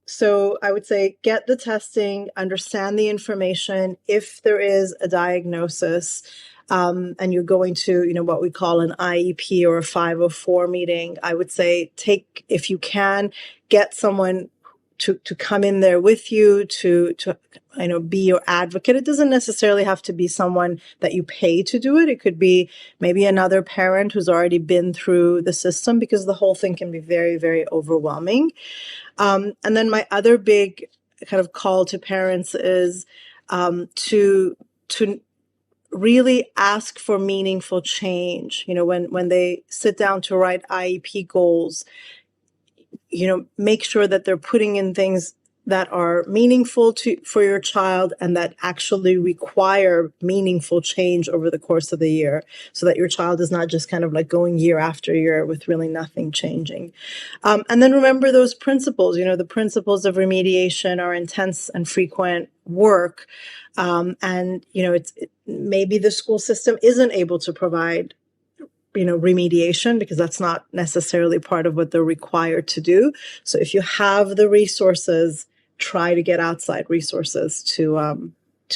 So I would say get the testing, understand the information. If there is a diagnosis and you're going to, what we call an IEP or a 504 meeting, I would say if you can, get someone to come in there with you to be your advocate. It doesn't necessarily have to be someone that you pay to do it. It could be maybe another parent who's already been through the system, because the whole thing can be very, very overwhelming. And then my other big kind of call to parents is to really ask for meaningful change. When they sit down to write IEP goals, make sure that they're putting in things that are meaningful for your child and that actually require meaningful change over the course of the year, so that your child is not just kind of like going year after year with really nothing changing. And then remember those principles. The principles of remediation are intense and frequent work. And maybe the school system isn't able to provide remediation, because that's not necessarily part of what they're required to do. So if you have the resources, try to get outside resources to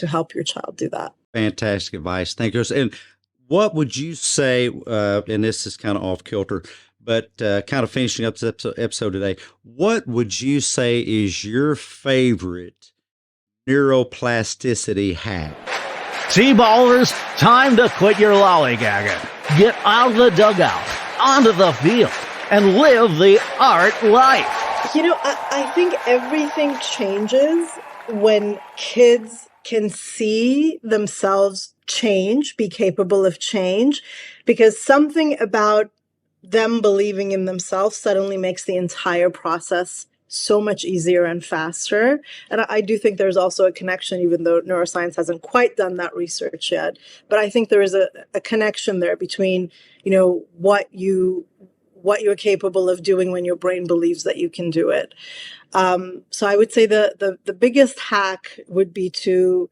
help your child do that. Fantastic advice. Thank you. And what would you say, and this is kind of off kilter, but kind of finishing up this episode today, what would you say is your favorite neuroplasticity hack? T-ballers, time to quit your lollygagging. Get out of the dugout, onto the field, and live the art life. I think everything changes when kids can see themselves change, be capable of change, because something about them believing in themselves suddenly makes the entire process so much easier and faster. And I do think there's also a connection, even though neuroscience hasn't quite done that research yet. But I think there is a connection there between, what you're capable of doing when your brain believes that you can do it. So I would say the biggest hack would be to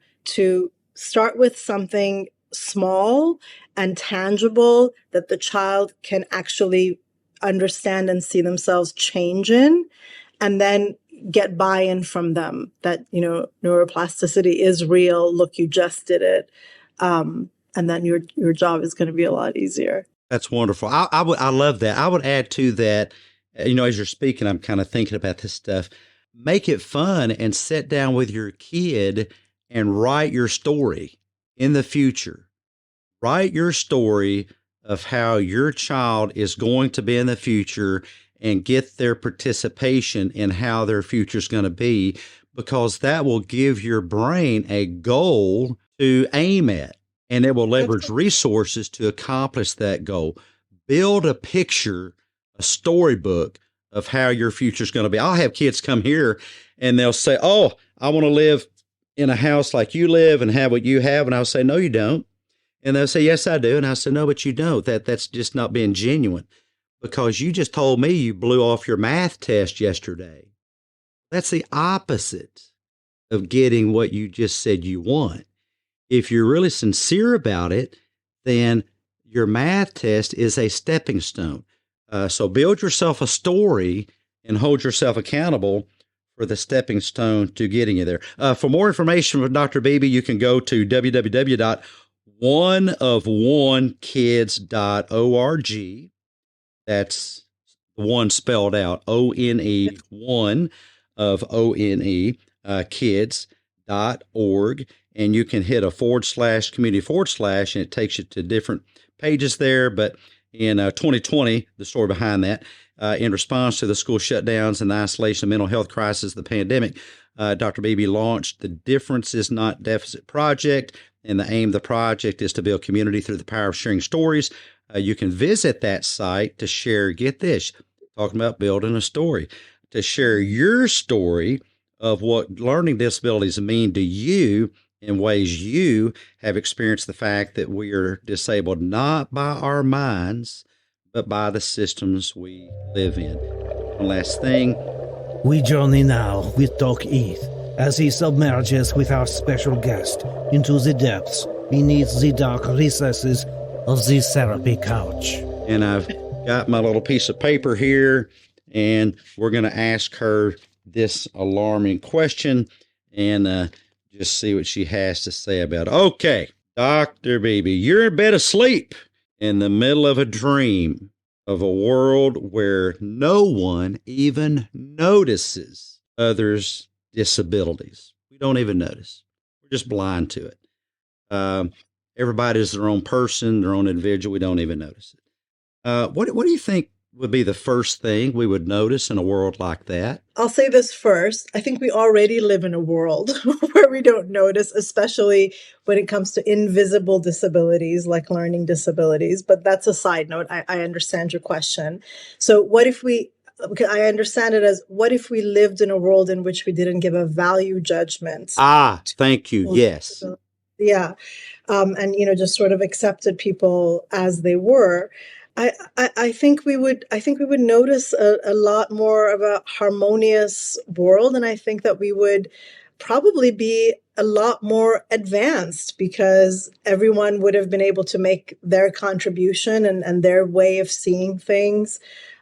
start with something small and tangible that the child can actually understand and see themselves change in, and then get buy-in from them that, neuroplasticity is real. Look, you just did it. And then your job is going to be a lot easier. That's wonderful. I love that. I would add to that, as you're speaking, I'm kind of thinking about this stuff. Make it fun and sit down with your kid and write your story in the future. Write your story of how your child is going to be in the future and get their participation in how their future is going to be, because that will give your brain a goal to aim at, and it will leverage resources to accomplish that goal. Build a picture, a storybook of how your future is going to be. I'll have kids come here and they'll say, oh, I want to live in a house like you live and have what you have. And I'll say, no, you don't. And they'll say, yes, I do. And I say, no, but you don't. That's just not being genuine, because you just told me you blew off your math test yesterday. That's the opposite of getting what you just said you want. If you're really sincere about it, then your math test is a stepping stone. So build yourself a story and hold yourself accountable for the stepping stone to getting you there. For more information with Dr. Bibi, you can go to www.oneofonekids.org. That's one spelled out, O-N-E, one of O-N-E, kids.org. And you can hit a / community / and it takes you to different pages there. But in 2020, the story behind that, in response to the school shutdowns and the isolation of mental health crisis, the pandemic, Dr. Bibi launched the Difference is Not Deficit Project. And the aim of the project is to build community through the power of sharing stories. You can visit that site to share, get this, talking about building a story, to share your story of what learning disabilities mean to you in ways you have experienced the fact that we are disabled not by our minds, but by the systems we live in. One last thing. We journey now with Doc Heath as he submerges with our special guest into the depths beneath the dark recesses of the therapy couch. And I've got my little piece of paper here, and we're going to ask her this alarming question and just see what she has to say about it. Okay, Dr. Bibi, you're in bed asleep in the middle of a dream of a world where no one even notices others' disabilities. We don't even notice. We're just blind to it. Everybody is their own person, their own individual. We don't even notice it. What do you think would be the first thing we would notice in a world like that? I'll say this first. I think we already live in a world where we don't notice, especially when it comes to invisible disabilities like learning disabilities. But that's a side note. I understand your question. So what if I understand it as, what if we lived in a world in which we didn't give a value judgment? Thank you. Yes. Yeah. And, just sort of accepted people as they were. I think we would notice a lot more of a harmonious world. And I think that we would probably be a lot more advanced because everyone would have been able to make their contribution and their way of seeing things.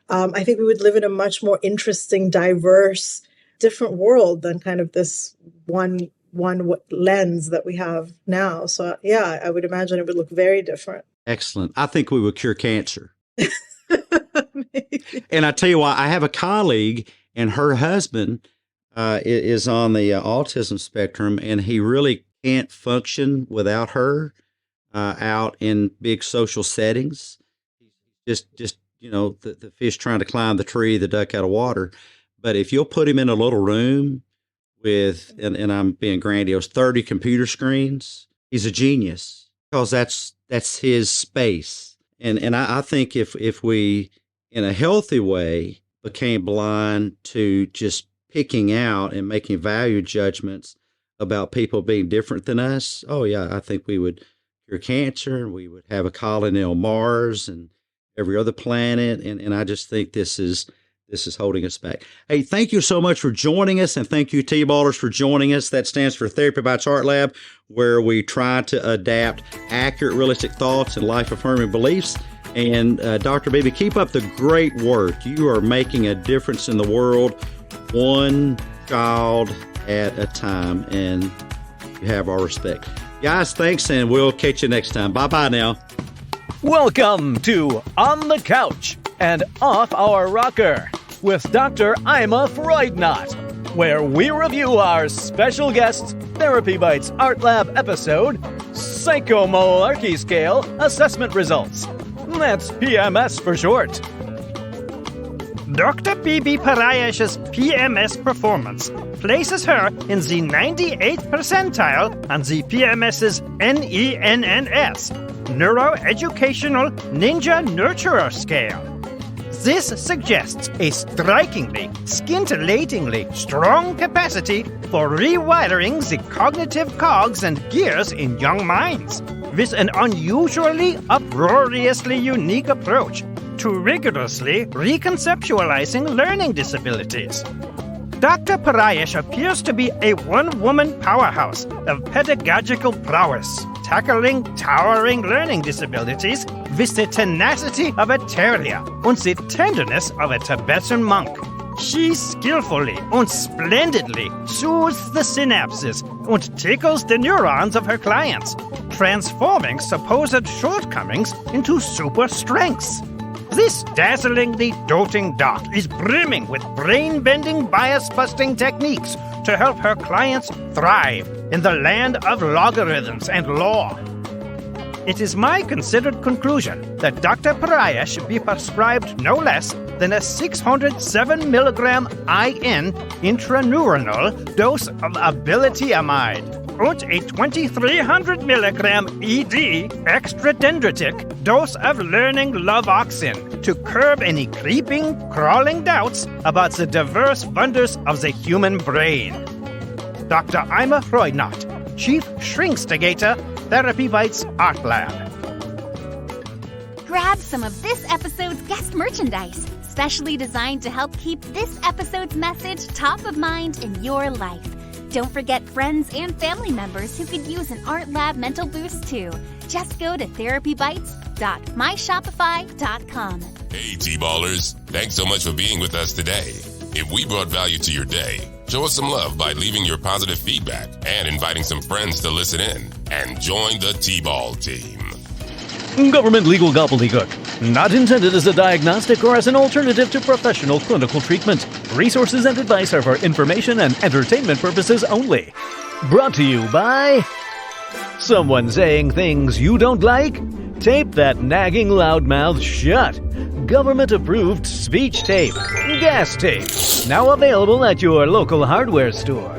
I think we would live in a much more interesting, diverse, different world than kind of this one lens that we have now. So yeah, I would imagine it would look very different. Excellent. I think we would cure cancer. And I tell you what, I have a colleague and her husband is on the autism spectrum, and he really can't function without her out in big social settings. Just the fish trying to climb the tree, the duck out of water. But if you'll put him in a little room with, and I'm being grandiose, 30 computer screens, he's a genius, because that's his space. And I think if we, in a healthy way, became blind to just picking out and making value judgments about people being different than us, oh yeah, I think we would cure cancer, and we would have a colony on Mars and every other planet. And I just think this is holding us back. Hey, thank you so much for joining us, and thank you, T-Ballers, for joining us. That stands for TherapyBites A.R.T Lab, where we try to adapt accurate, realistic thoughts and life-affirming beliefs. And Dr. Bibi, keep up the great work. You are making a difference in the world, one child at a time, and you have our respect. Guys, thanks, and we'll catch you next time. Bye-bye now. Welcome to On the Couch and Off Our Rocker with Dr. Ima Freudnot, where we review our special guest's TherapyBites A.R.T Lab episode, Psychomolarchy Scale Assessment Results. That's PMS for short. Dr. Bibi Pirayesh's PMS performance places her in the 98th percentile on the PMS's NENNS, Neuroeducational Ninja Nurturer Scale. This suggests a strikingly, scintillatingly strong capacity for rewiring the cognitive cogs and gears in young minds, with an unusually, uproariously unique approach to rigorously reconceptualizing learning disabilities. Dr. Pirayesh appears to be a one-woman powerhouse of pedagogical prowess, tackling towering learning disabilities with the tenacity of a terrier and the tenderness of a Tibetan monk. She skillfully and splendidly soothes the synapses and tickles the neurons of her clients, transforming supposed shortcomings into super strengths. This dazzlingly doting doc is brimming with brain-bending, bias-busting techniques to help her clients thrive in the land of logarithms and law. It is my considered conclusion that Dr. Pirayesh be prescribed no less than a 607 milligram IN intraneuronal dose of abilityamide and a 2300 milligram ED extradendritic dose of learning lavoxin to curb any creeping, crawling doubts about the diverse wonders of the human brain. Dr. Ima Freudnacht, Chief Shrinkstigator, TherapyBites Art Lab. Grab some of this episode's guest merchandise, specially designed to help keep this episode's message top of mind in your life. Don't forget friends and family members who could use an Art Lab mental boost too. Just go to therapybites.myshopify.com. Hey, T-Ballers. Thanks so much for being with us today. If we brought value to your day, show us some love by leaving your positive feedback and inviting some friends to listen in and join the T-Ball team. Government legal gobbledygook. Not intended as a diagnostic or as an alternative to professional clinical treatment. Resources and advice are for information and entertainment purposes only. Brought to you by... Someone saying things you don't like? Tape that nagging loudmouth shut. Government-approved speech tape. Gas tape. Now available at your local hardware store.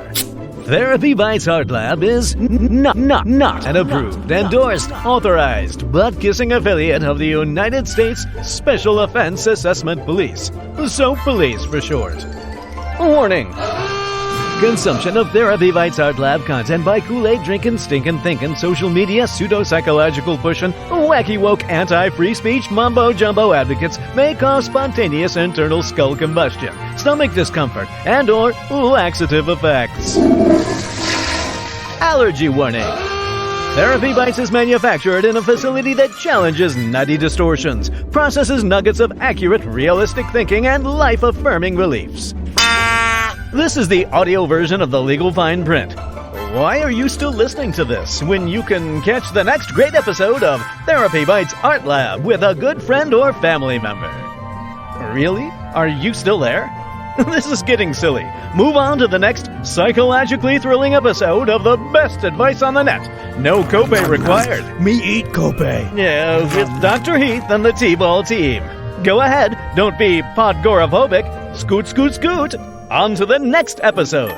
TherapyBites Art Lab is not an approved, endorsed, authorized, butt-kissing affiliate of the United States Special Offense Assessment Police. SOAP Police for short. Warning. Consumption of TherapyBites Art Lab content by Kool-Aid drinking, stinking, thinking, social media, pseudo-psychological pushing, wacky woke anti-free speech mumbo-jumbo advocates may cause spontaneous internal skull combustion, stomach discomfort, and or laxative effects. Allergy warning. TherapyBites is manufactured in a facility that challenges nutty distortions, processes nuggets of accurate, realistic thinking, and life-affirming beliefs. This is the audio version of the legal fine print. Why are you still listening to this when you can catch the next great episode of TherapyBites Art Lab with a good friend or family member? Really? Are you still there? This is getting silly. Move on to the next psychologically thrilling episode of the best advice on the net. No copay required. Me eat copay. Yeah, with Dr. Heath and the T-Ball team. Go ahead, don't be podgoraphobic. Scoot, scoot, scoot. On to the next episode.